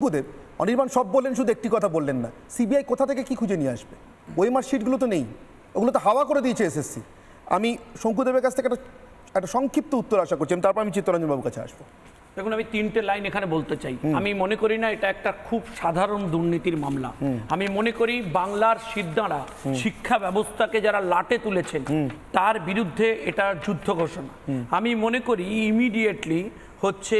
বুদেব অনির্বাণ সব বললেন, শুধু একটি কথা বললেন না, সিবিআই কোথা থেকে কি খুঁজে নিয়ে আসবে? ওই মার্কশিটগুলো তো নেই, ওগুলো তো হাওয়া করে দিয়েছে এসএসসি। আমি শঙ্কুদেবের কাছ থেকে একটা সংক্ষিপ্ত উত্তর আশা করছি, তারপর আমি চিত্তরঞ্জন বাবুর কাছে আসবো। দেখুন, আমি তিনটে লাইন এখানে বলতে চাই। আমি মনে করি না এটা একটা খুব সাধারণ দুর্নীতির মামলা। আমি মনে করি বাংলার সিদ্ধারা শিক্ষা ব্যবস্থাকে যারা লাটে তুলেছেন তার বিরুদ্ধে এটা যুদ্ধ ঘোষণা। আমি মনে করি ইমিডিয়েটলি হচ্ছে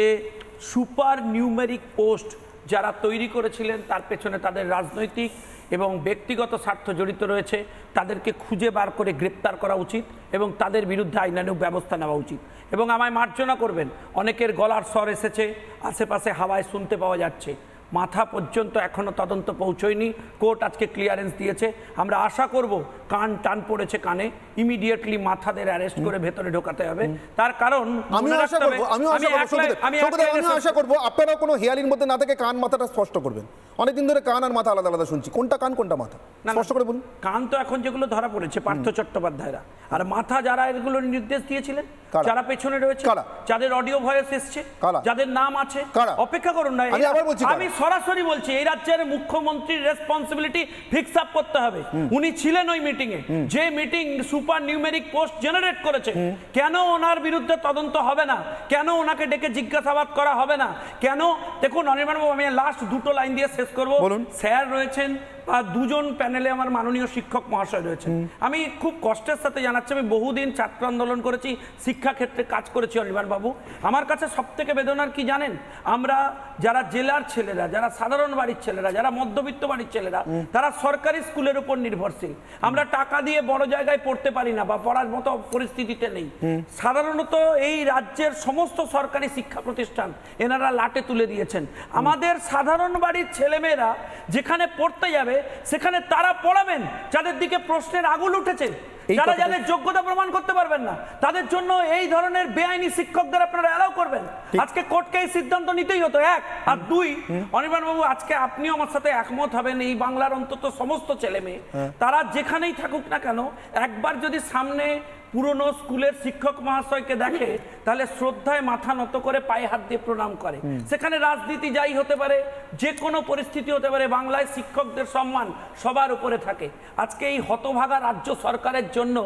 সুপার নিউমেরিক পোস্ট যারা তৈরি করেছিলেন তার পেছনে তাদের রাজনৈতিক এবং ব্যক্তিগত স্বার্থ জড়িত রয়েছে, তাদেরকে খুঁজে বার করে গ্রেপ্তার করা উচিত এবং তাদের বিরুদ্ধে আইনানুগ ব্যবস্থা নেওয়া উচিত। এবং আমায় মার্জনা করবেন, অনেকের গলার স্বর এসেছে, আশেপাশে হাওয়ায় শুনতে পাওয়া যাচ্ছে, মাথা পর্যন্ত এখনো তদন্ত পৌঁছয়নি। কোর্ট আজকে ক্লিয়ারেন্স দিয়েছে, আমরা আশা করব কান টান পড়েছে কানে, ইমিডিয়েটলি মাথাদের অ্যারেস্ট করে ভেতরে ঢোকাতে হবে। তার কারণ আমি আশা করব আপনারা কোনো হেয়ারির মধ্যে না থেকে কান মাথাটা স্পষ্ট করবেন। অনেকদিন ধরে কান আর মাথা আলাদা আলাদা শুনছি, কোনটা কান কোনটা মাথা স্পষ্ট করে বলুন। কান তো এখন যেগুলো ধরা পড়েছে পার্থ চট্টোপাধ্যায়রা, আর মাথা যারা এগুলোর নির্দেশ দিয়েছিলেন, যারা পেছনে রয়েছে, যাদের অডিও ভয়েস এসছে, যাদের নাম আছে, অপেক্ষা করুন না। আমি সরাসরি বলছি, এই রাজ্যের মুখ্যমন্ত্রীর রেসপন্সিবিলিটি ফিক্স আপ করতে হবে। উনি ছিলেন ওই মিটিং এ, যে meeting super numeric post generate করেছে। কেন ওনার বিরুদ্ধে তদন্ত হবে না? কেন ওনাকে ডেকে জিজ্ঞাসাবাদ করা হবে না? কেন? দেখুন অনির্বাণ বাবু, আমি লাস্ট দুটো লাইন দিয়ে শেষ করব। স্যার রয়েছেন বা দুজন প্যানেলে আমার মাননীয় শিক্ষক মহাশয় রয়েছেন। আমি খুব কষ্টের সাথে জানাচ্ছি, আমি বহুদিন ছাত্র আন্দোলন করেছি, শিক্ষা ক্ষেত্রে কাজ করেছি অনির্বাণ বাবু। আমার কাছে সব থেকে বেদনার কি জানেন? আমরা যারা জেলার ছেলেরা, যারা সাধারণ বাড়ির ছেলেরা, যারা মধ্যবিত্ত বাড়ির ছেলেরা, তারা সরকারি স্কুলের উপর নির্ভরশীল। আমরা টাকা দিয়ে বড় জায়গায় পড়তে পারি না বা পড়ার মতো পরিস্থিতিতে নেই। সাধারণত এই রাজ্যের সমস্ত সরকারি শিক্ষা প্রতিষ্ঠান এনারা লাটে তুলে দিয়েছেন। আমাদের সাধারণ বাড়ির ছেলেমেয়েরা যেখানে পড়তে যাবে সেখানে তারা পড়াবেন যাদের দিকে প্রশ্নের আগুন উঠেছে, যারা যাদের যোগ্যতা প্রমাণ করতে পারবেন না, তাদের জন্য এই ধরনের বেআইনি শিক্ষকদের আপনারা অ্যালাউ করবেন। আজকে কোর্টকে এই সিদ্ধান্ত নিতেই হতো, এক। আর দুই, অনির্বাণ বাবু, আজকে আপনিও আমার সাথে একমত হবেন, এই বাংলার অন্তত সমস্ত ছেলে মেয়ে তারা যেখানেই থাকুক না কেন, একবার যদি সামনে পুরনো স্কুলের শিক্ষক মহাশয়কে দেখে, তাহলে শ্রদ্ধায় মাথা নত করে পায়ে হাত দিয়ে প্রণাম করে। সেখানে রাজনীতি যাই হতে পারে, যে কোনো পরিস্থিতি হতে পারে, বাংলায় শিক্ষকদের সম্মান সবার উপরে থাকে। আজকে এই হতভাগা রাজ্য সরকারের জন্য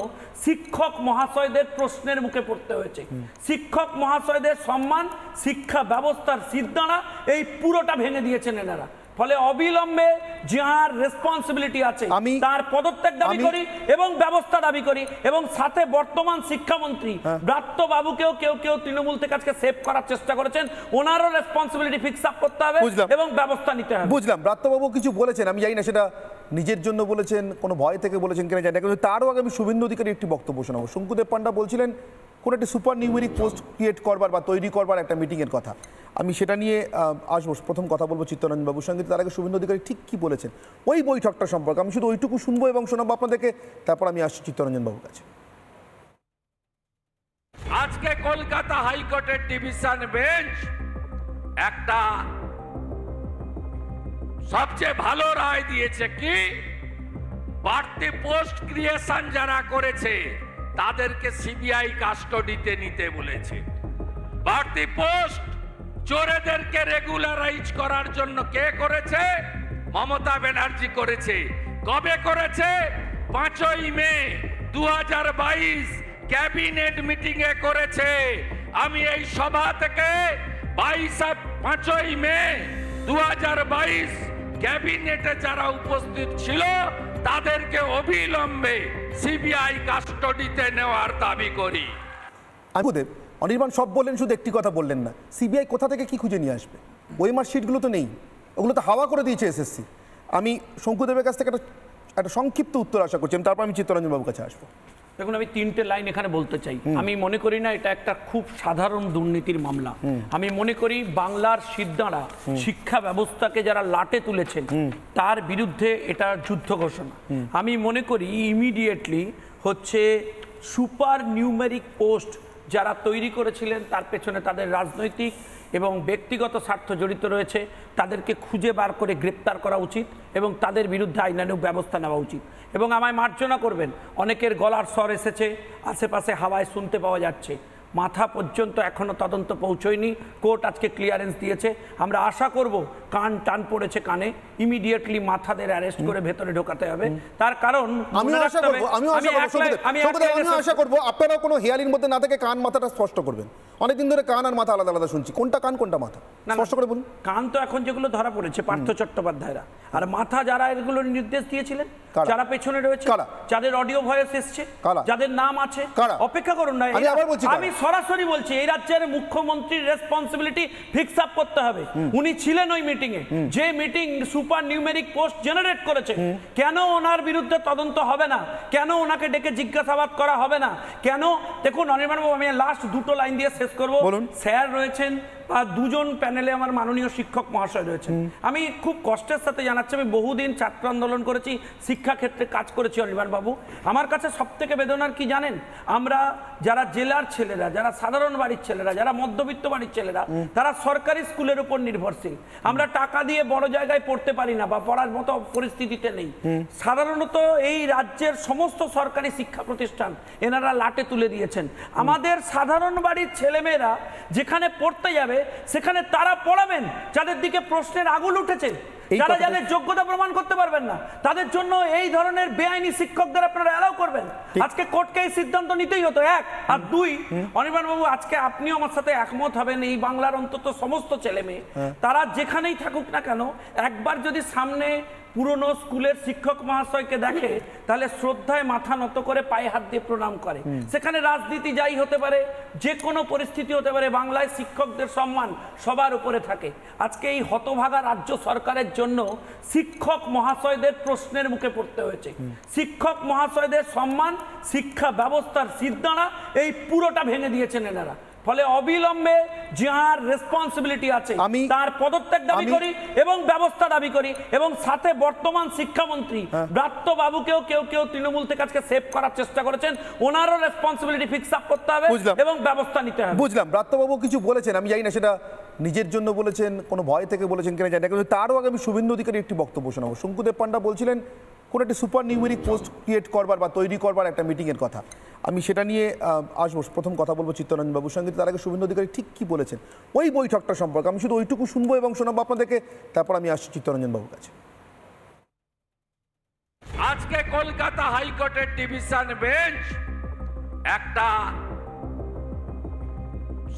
শিক্ষক মহাশয়দের প্রশ্নের মুখে পড়তে হয়েছে। শিক্ষক মহাশয়দের সম্মান, শিক্ষা ব্যবস্থার সিদ্ধানা এই পুরোটা ভেঙে দিয়েছেন এনারা। ফলে অবিলম্বে যার রেসপন্সিবিলিটি আছে তার পদত্যাগ দাবি করি এবং ব্যবস্থা দাবি করি। এবং সাথে বর্তমান শিক্ষামন্ত্রী ব্রাত্য বাবুকেও কেউ কেউ তৃণমূল থেকে আজকে সেভ করার চেষ্টা করেছেন, ওনারও রেসপন্সিবিলিটি ফিক্স আপ করতে হবে এবং ব্যবস্থা নিতে হবে। বুঝলাম, ব্রাত্য বাবু কিছু বলেছেন, আমি জানি না সেটা নিজের জন্য বলেছেন, কোনো ভয় থেকে বলেছেন কিনা জানি না, কিন্তু তারও আগে আমি শুভেন্দু অধিকারী একটি বক্তব্য শোনাবো। শঙ্কুদেব পান্ডা বলছিলেন কোনো একটি সুপার নিউমেরিক পোস্ট ক্রিয়েট করবার বা তৈরি করবার একটা মিটিংয়ের কথা। আমি সেটা নিয়ে আসবো, প্রথম কথা বলবো চিত্তরঞ্জন বাবুর সঙ্গে। তার আগে শুভেন্দু অধিকারী ঠিক কি বলেছেন ওই বৈঠকটা সম্পর্কে আমি শুধু ওইটুকু শুনবো এবং শোনাবো আপনাদেরকে, তারপর আমি আসছি চিত্তরঞ্জন বাবুর কাছে। আজকে কলকাতা হাইকোর্টের ডিভিশন বেঞ্চ একটা সবচেয়ে ভালো রায় দিয়েছে কি, বাড়তি পোস্ট ক্রিয়েশন যারা করেছে তাদেরকে সিবিআই কাস্টডিতে নিতে বলেছে। বাড়তি পোস্ট চোরেদেরকে রেগুলারাইজ করার জন্য কে করেছে? মমতা ব্যানার্জি করেছে। কবে করেছে? 5ই মে 2022 ক্যাবিনেট মিটিং এ করেছে। আমি এই সভা থেকে 5ই মে 2022 ক্যাবিনেটে যারা উপস্থিত ছিল তাদেরকে অবিলম্বে সিবিআই কাস্টডিতে নেওয়ার দাবি করি। অনির্বাণ সব বললেন, শুধু একটি কথা বললেন না, সিবিআই কোথা থেকে কি খুঁজে নিয়ে আসবে? ওই মার্কশিটগুলো তো নেই, ওগুলো তো হাওয়া করে দিয়েছে এসএসসি। আমি শঙ্কুদেবের কাছ থেকে একটা সংক্ষিপ্ত উত্তর আশা করছি, তারপর আমি চিত্তরঞ্জন বাবুর কাছে আসবো। দেখুন, আমি তিনটে লাইন এখানে বলতে চাই। আমি মনে করি না এটা একটা খুব সাধারণ দুর্নীতির মামলা। আমি মনে করি বাংলার সিদ্ধারা শিক্ষা ব্যবস্থাকে যারা লাটে তুলেছেন তার বিরুদ্ধে এটা যুদ্ধ ঘোষণা। আমি মনে করি ইমিডিয়েটলি হচ্ছে সুপার নিউমেরিক পোস্ট যারা তৈরি করেছিলেন তার পেছনে তাদের রাজনৈতিক এবং ব্যক্তিগত স্বার্থ জড়িত রয়েছে, তাদেরকে খুঁজে বার করে গ্রেপ্তার করা উচিত এবং তাদের বিরুদ্ধে আইনানুগ ব্যবস্থা নেওয়া উচিত। এবং আমায় মার্জনা করবেন, অনেকের গলার স্বর এসেছে, আশেপাশে হাওয়ায় শুনতে পাওয়া যাচ্ছে, মাথা পর্যন্ত এখনো তদন্ত পৌঁছয়নি। কোর্ট আজকে ক্লিয়ারেন্স দিয়েছে। আমরা আশা করব কান টান পড়েছে কানে, ইমিডিয়েটলি মাথাদের অ্যারেস্ট করে ভেতরে ঢোকাতে হবে। তার কারণ আমি আশা করব আপনারা কোনো হেয়ারিং মধ্যে না থেকে কান মাথাটা স্পষ্ট করবেন। অনেকদিন ধরে কান আর মাথা আলাদা আলাদা শুনছি, কোনটা কান কোনটা মাথা স্পষ্ট করে বলুন। কান তো এখন যেগুলো ধরা পড়েছে পার্থ চট্টোপাধ্যায়রা, আর মাথা যারা এগুলো নির্দেশ দিয়েছিলেন, যারা পেছনে রয়েছে, যাদের অডিও ভয়েস এসছে, যাদের নাম আছে, অপেক্ষা করুন না। আমি সরাসরি বলছি এই রাজ্যের মুখ্যমন্ত্রীর রেসপন্সিবিলিটি ফিক্স আপ করতে হবে। উনি ছিলেন ওই মিটিং এ, যে meeting super numeric post generate করেছে। কেন ওনার বিরুদ্ধে তদন্ত হবে না? কেন ওনাকে ডেকে জিজ্ঞাসাবাদ করা হবে না? কেন? দেখুন অনির্বাণ বাবু, আমি লাস্ট দুটো লাইন দিয়ে শেষ করবো। স্যার রয়েছেন, দুজন প্যানেলে আমার মাননীয় শিক্ষক মহাশয় রয়েছেন। আমি খুব কষ্টের সাথে জানাচ্ছি, আমি বহুদিন ছাত্র আন্দোলন করেছি, শিক্ষা ক্ষেত্রে কাজ করেছি অনির্বাণ বাবু। আমার কাছে সব থেকে বেদনার কি জানেন? আমরা যারা জেলার ছেলেরা, যারা সাধারণ বাড়ির ছেলেরা, যারা মধ্যবিত্ত বাড়ির ছেলেরা, তারা সরকারি স্কুলের উপর নির্ভরশীল। আমরা টাকা দিয়ে বড় জায়গায় পড়তে পারি না বা পড়ার মতো পরিস্থিতিতে নেই। সাধারণত এই রাজ্যের সমস্ত সরকারি শিক্ষা প্রতিষ্ঠান এনারা লাটে তুলে দিয়েছেন। আমাদের সাধারণ বাড়ির ছেলেমেয়েরা যেখানে পড়তে যাবে সেখানে তারা পড়াবেন যাদের দিকে প্রশ্নের আগুন উঠেছে, যারা যাদের যোগ্যতা প্রমাণ করতে পারবেন না, তাদের জন্য এই ধরনের বেআইনি শিক্ষকদের আপনারা অ্যালাউ করবেন। আজকে কোর্টকে এই সিদ্ধান্ত নিতেই হতো, এক। আর দুই, অনির্বাণ বাবু, আজকে আপনিও আমার সাথে একমত হবেন, এই বাংলার অন্তত সমস্ত ছেলে মেয়ে তারা যেখানেই থাকুক না কেন, একবার যদি সামনে পুরনো স্কুলের শিক্ষক মহাশয়কে দেখে তাহলে শ্রদ্ধায় মাথা নত করে পায়ে হাত দিয়ে প্রণাম করে। সেখানে রাজনীতি যাই হতে পারে, যে কোনো পরিস্থিতি হতে পারে, বাংলায় শিক্ষকদের সম্মান সবার উপরে থাকে। আজকে এই হতভাগা রাজ্য সরকারের জন্য শিক্ষক মহাশয়দের প্রশ্নের মুখে পড়তে হয়েছে। শিক্ষক মহাশয়দের সম্মান, শিক্ষা ব্যবস্থার সিদ্ধানা এই পুরোটা ভেঙে দিয়েছেন এনারা। ফলে অবিলম্বে যার রেসপন্সিবিলিটি আছে তার পদত্যাগ দাবি করি এবং ব্যবস্থা দাবি করি, এবং সাথে বর্তমান শিক্ষামন্ত্রী ব্রাত্য বাবুকেও কেউ তৃণমূল থেকে আজকে সেভ করার চেষ্টা করেছেন, ওনারও রেসপন্সিবিলিটি ফিক্স আপ করতে হবে এবং ব্যবস্থা নিতে হবে। বুঝলাম, ব্রাত্য বাবু কিছু বলেছেন, আমি জানি না সেটা নিজের জন্য বলেছেন, কোনো ভয় থেকে বলেছেন কিনা জানি না, কিন্তু তারও আগে আমি শুভেন্দু অধিকারী একটি বক্তব্য শোনাবো। শঙ্কুদেব পান্ডা বলছিলেন কোনো একটি সুপার নিউমেরিক পোস্ট ক্রিয়েট করবার বা তৈরি করবার একটা মিটিংয়ের কথা। আমি সেটা নিয়ে আসবো, প্রথম কথা বলবো চিত্তরঞ্জন বাবুর সঙ্গে। তার আগে শুভেন্দু অধিকারী ঠিক কি বলেছেন ওই বৈঠকটা সম্পর্কে আমি শুধু ওইটুকু শুনবো এবং শোনাবো আপনাদেরকে, তারপর আমি আসছি চিত্তরঞ্জন বাবুর কাছে। আজকে কলকাতা হাইকোর্টের ডিভিশন বেঞ্চ একটা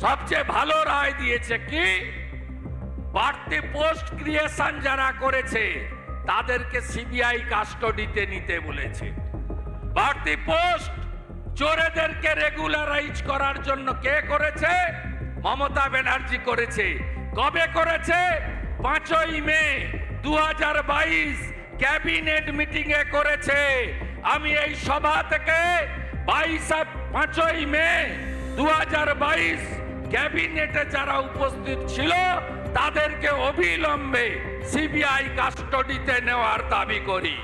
সবচেয়ে ভালো রায় দিয়েছে কি, বাড়তি পোস্ট ক্রিয়েশন যারা করেছে তাদেরকে সিবিআই কাস্টডিতে নিতে বলেছে। বাড়তি পোস্ট চোরেদেরকে রেগুলারাইজ করার জন্য কে করেছে? মমতা ব্যানার্জি করেছে। কবে করেছে? 5ই মে 2022 ক্যাবিনেট মিটিং এ করেছে। আমি এই সভা থেকে 5ই মে 2022 ক্যাবিনেটে যারা উপস্থিত ছিল তাদেরকে অবিলম্বে সিবিআই কাস্টডিতে নেওয়ার দাবি করি।